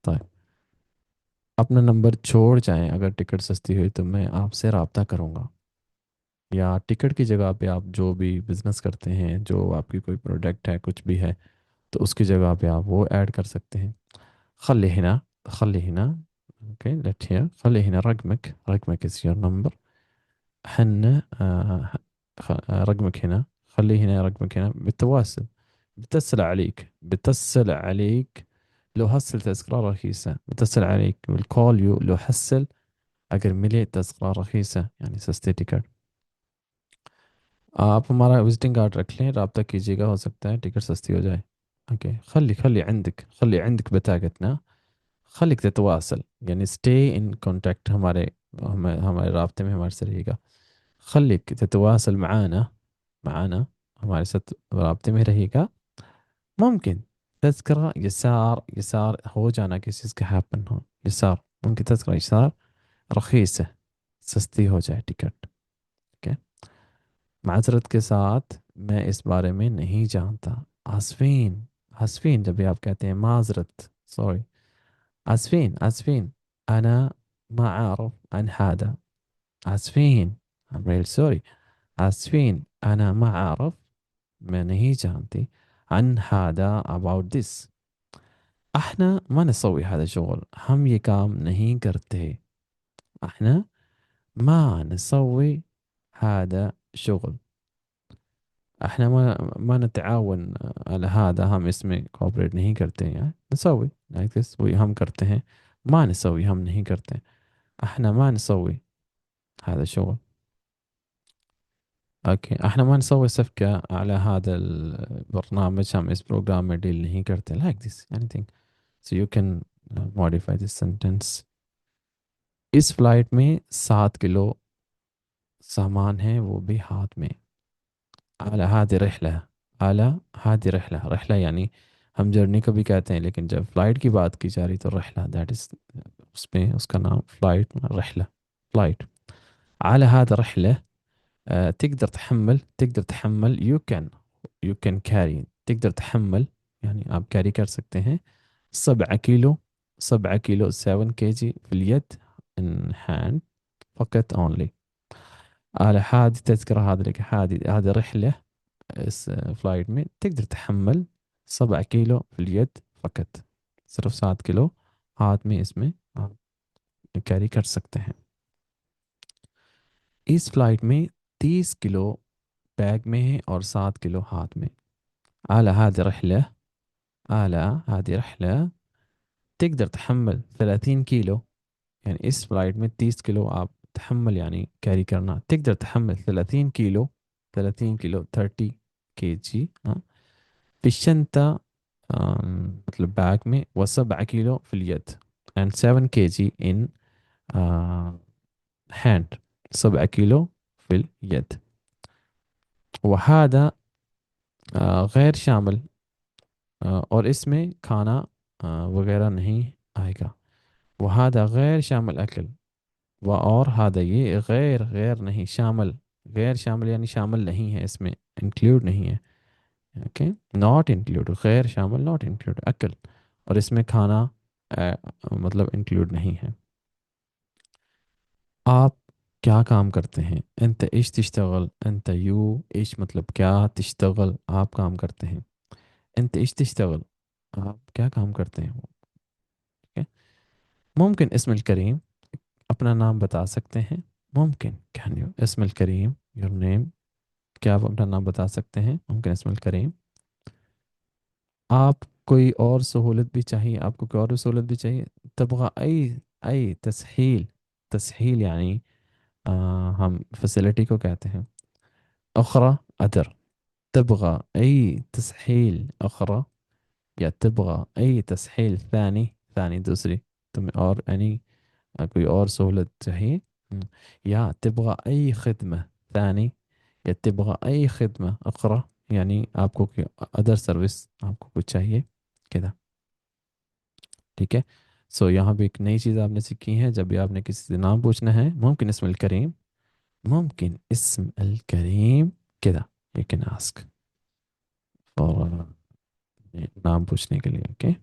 طيب अपना नंबर छोड़ जाएं, अगर टिकट सस्ती हुई तो मैं आपसे रब्ता करूँगा। या टिकट की जगह पे आप जो भी बिज़नेस करते हैं, जो आपकी कोई प्रोडक्ट है, कुछ भी है, तो उसकी जगह पे आप वो ऐड कर सकते हैं। خلي هنا خلي هنا اوكي let here خلي هنا رقمك is your number. حنا رقمك هنا، خليه هنا رقمك هنا بالتواصل. بتصل عليك لو حصل تذكرة رخيصة، بتصل عليك بالكول يو لو حصل अगर मिले तज़किरा रखीसा यानी सस्ते टिकट। आप हमारा विजिटिंग कार्ड रख लें, रब्ता कीजिएगा, हो सकता है टिकट सस्ती हो जाए। ओके خلي عندك بطاقتنا، خليك تتواصل يعني stay in contact، हमारे राब्ते में हमारे से रहिएगा। خليك تتواصل معانا हमारे साथ राब्ते में रहिएगा। ممكن تذكرة يسار हो जाना किसी चीज़ का हैपन हो يسار، ممكن تذكرة يسار रखीस है, सस्ती हो जाए टिकट। ओके। माजरत के साथ मैं इस बारे में नहीं जानता। आसफीन, आसफीन जब भी आप कहते हैं माजरत, सॉरी आसफين أنا ما أعرف عن هذا. آسفين I'm really sorry. آسفين أنا ما أعرف، मैं नहीं जानती عن هذا about this. احنا ما نسوي هذا الشغل، हम ये काम नहीं करते। احنا ما نسوي هذا شغل، احنا ما نتعاون على هذا، हम इसमें cooperate नहीं करते हैं يعني نسوي like this वही हम करते हैं، ما نسوي हम नहीं करते، احنا ما نسوي هذا الشغل. اوكي احنا ما نسوي صفقة على هذا البرنامج، हम इस प्रोग्राम में डील नहीं करते like this anything. So you can modify this sentence. इस फ्लाइट में 7 किलो सामान है वो भी हाथ में। على هذه رحلة، على هذه رحلة، رحلة يعني हम जर्नी को भी कहते हैं, लेकिन जब फ्लाइट की बात की जा रही तो रहला दैट इज उसमें उसका नाम फ्लाइट रहلة फ्लाइट। على هذا رحلة تقدر تحمل you can carry تقدر تحمل يعني आप कैरी कर सकते हैं 7 كيلو 7 كيلو 7 kg في اليد in hand فقط only. على هذه تذكرة، هذه رحلة فلاइट में تقدر تحمل 7 كيلو في اليد فقط، सिर्फ 7 किलो हाथ में इसमें आप कैरी कर सकते हैं। इस फ्लाइट में 30 किलो बैग में है और 7 किलो हाथ में। على هذه رحلة على هذه رحلة تقدر تحمل 30 كيلو، يعني इस फ्लाइट में 30 किलो आप تحمل يعني कैरी करना، تقدر تحمل 30 كيلو 30 كيلو 30 kg في الشنطة मतलब बैग में، و7 كيلو في اليد and 7 kg in hand، 7 كيلو في اليد. وهذا غير شامل और इसमें खाना वगैरह नहीं आएगा। وهذا غير شامل أكل، और هذا ये غير नहीं शामिल، غير शामिल यानी शामिल नहीं है इसमें, इंक्लूड नहीं है। ओके नॉट इंक्लूड غير शामिल नॉट इंक्लूड अकल, और इसमें खाना मतलब इंक्लूड नहीं है। आप क्या काम करते हैं? انت ايش تشتغل؟ انت यू ايش मतलब क्या تشتغل आप काम करते हैं। انت ايش تشتغل आप क्या काम करते हैं। ओके ممكن اسم الكريم अपना नाम बता सकते हैं। मुमकिन कैन यू اسم الكريم योर नेम, क्या आप अपना नाम बता सकते हैं। मुमकिन اسم الكريم। आप कोई और सहूलत भी चाहिए, आपको कोई और सहूलत भी चाहिए। तबगा أي तसहील, तसहील यानी हम फैसिलिटी को कहते हैं। أخرى أدر، تبغى أي تسهيل أخرى، या تبغى أي تسهيل ثاني दूसरी तुम्हें और यानी कोई और सहूलत चाहिए। या تبغى أي خدمة ثاني، या تبغى أي خدمة أخرى يعني आपको कोई अदर सर्विस आपको कुछ चाहिए كذا। ठीक है। सो यहाँ भी एक नई चीज़ आपने सीखी है, जब भी आपने किसी से नाम पूछना है मुमकिन اسم الكريم, ممكن اسم الكريم كذا you can ask for नाम पूछने के लिए। ओके